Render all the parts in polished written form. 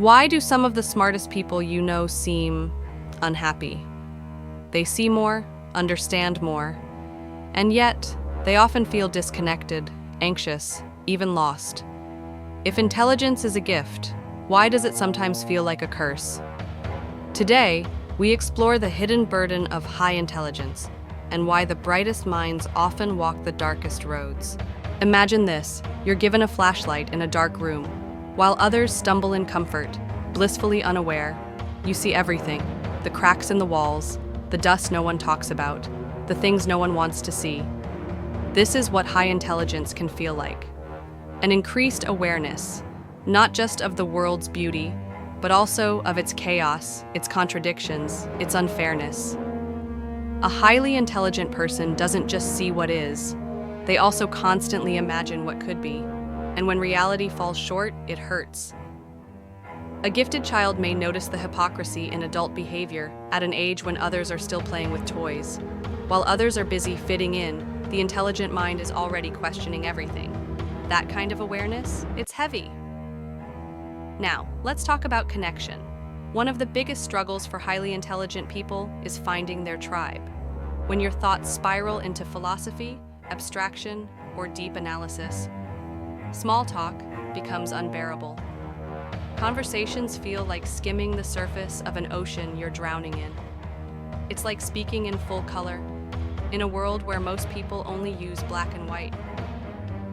Why do some of the smartest people you know seem unhappy? They see more, understand more, and yet they often feel disconnected, anxious, even lost. If intelligence is a gift, why does it sometimes feel like a curse? Today, we explore the hidden burden of high intelligence and why the brightest minds often walk the darkest roads. Imagine this: you're given a flashlight in a dark room. While others stumble in comfort, blissfully unaware, you see everything: the cracks in the walls, the dust no one talks about, the things no one wants to see. This is what high intelligence can feel like: an increased awareness, not just of the world's beauty, but also of its chaos, its contradictions, its unfairness. A highly intelligent person doesn't just see what is, they also constantly imagine what could be. And when reality falls short, it hurts. A gifted child may notice the hypocrisy in adult behavior at an age when others are still playing with toys. While others are busy fitting in, the intelligent mind is already questioning everything. That kind of awareness, it's heavy. Now, let's talk about connection. One of the biggest struggles for highly intelligent people is finding their tribe. When your thoughts spiral into philosophy, abstraction, or deep analysis, small talk becomes unbearable. Conversations feel like skimming the surface of an ocean you're drowning in. It's like speaking in full color, in a world where most people only use black and white.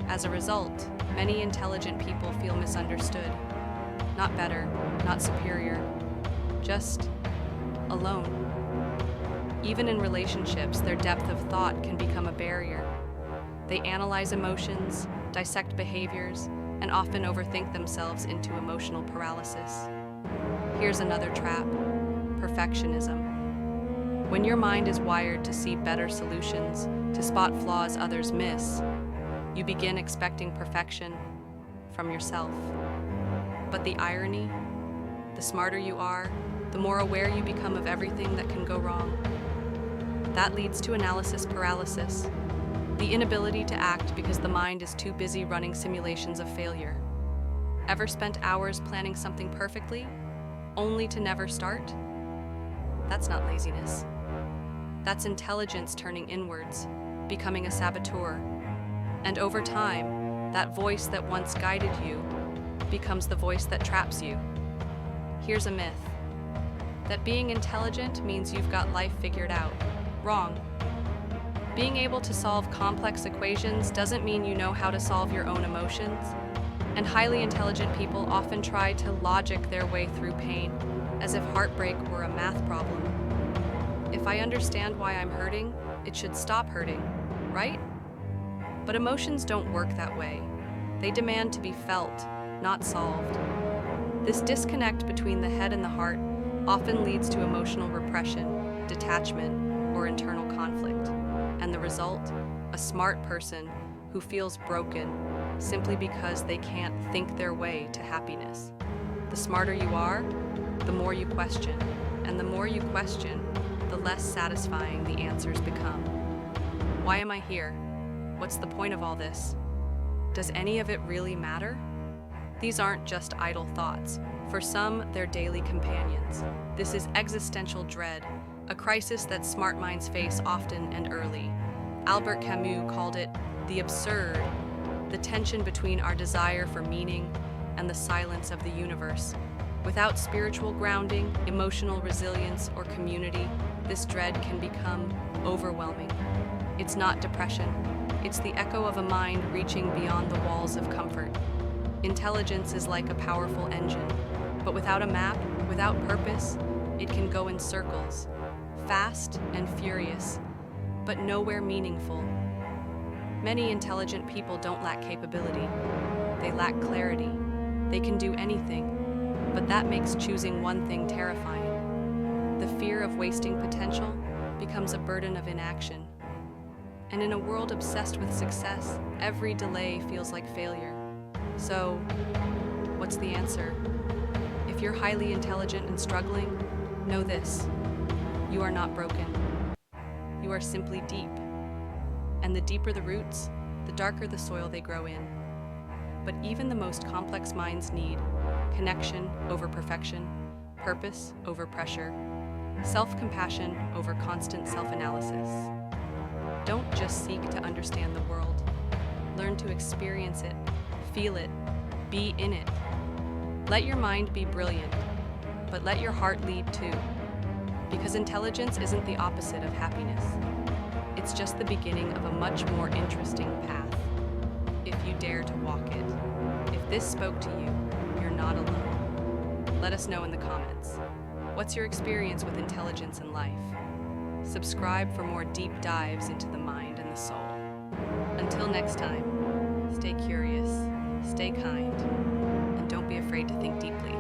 As a result, many intelligent people feel misunderstood. Not better, not superior, just alone. Even in relationships, their depth of thought can become a barrier. They analyze emotions, dissect behaviors, and often overthink themselves into emotional paralysis. Here's another trap: perfectionism. When your mind is wired to see better solutions, to spot flaws others miss, you begin expecting perfection from yourself. But the irony: the smarter you are, the more aware you become of everything that can go wrong. That leads to analysis paralysis, the inability to act because the mind is too busy running simulations of failure. Ever spent hours planning something perfectly, only to never start? That's not laziness. That's intelligence turning inwards, becoming a saboteur. And over time, that voice that once guided you becomes the voice that traps you. Here's a myth: that being intelligent means you've got life figured out. Wrong. Being able to solve complex equations doesn't mean you know how to solve your own emotions. And highly intelligent people often try to logic their way through pain, as if heartbreak were a math problem. If I understand why I'm hurting, it should stop hurting, right? But emotions don't work that way. They demand to be felt, not solved. This disconnect between the head and the heart often leads to emotional repression, detachment, or internal conflict. And the result? A smart person who feels broken simply because they can't think their way to happiness. The smarter you are, the more you question. And the more you question, the less satisfying the answers become. Why am I here? What's the point of all this? Does any of it really matter? These aren't just idle thoughts. For some, they're daily companions. This is existential dread, a crisis that smart minds face often and early. Albert Camus called it the absurd, the tension between our desire for meaning and the silence of the universe. Without spiritual grounding, emotional resilience, or community, this dread can become overwhelming. It's not depression. It's the echo of a mind reaching beyond the walls of comfort. Intelligence is like a powerful engine, but without a map, without purpose, it can go in circles, fast and furious, but nowhere meaningful. Many intelligent people don't lack capability. They lack clarity. They can do anything, but that makes choosing one thing terrifying. The fear of wasting potential becomes a burden of inaction. And in a world obsessed with success, every delay feels like failure. So, what's the answer? If you're highly intelligent and struggling, know this: you are not broken. You are simply deep. And the deeper the roots, the darker the soil they grow in. But even the most complex minds need connection over perfection, purpose over pressure, self-compassion over constant self-analysis. Don't just seek to understand the world. Learn to experience it, feel it, be in it. Let your mind be brilliant, but let your heart lead too. Because intelligence isn't the opposite of happiness. It's just the beginning of a much more interesting path, if you dare to walk it. If this spoke to you, you're not alone. Let us know in the comments. What's your experience with intelligence in life? Subscribe for more deep dives into the mind and the soul. Until next time, stay curious, stay kind, and don't be afraid to think deeply.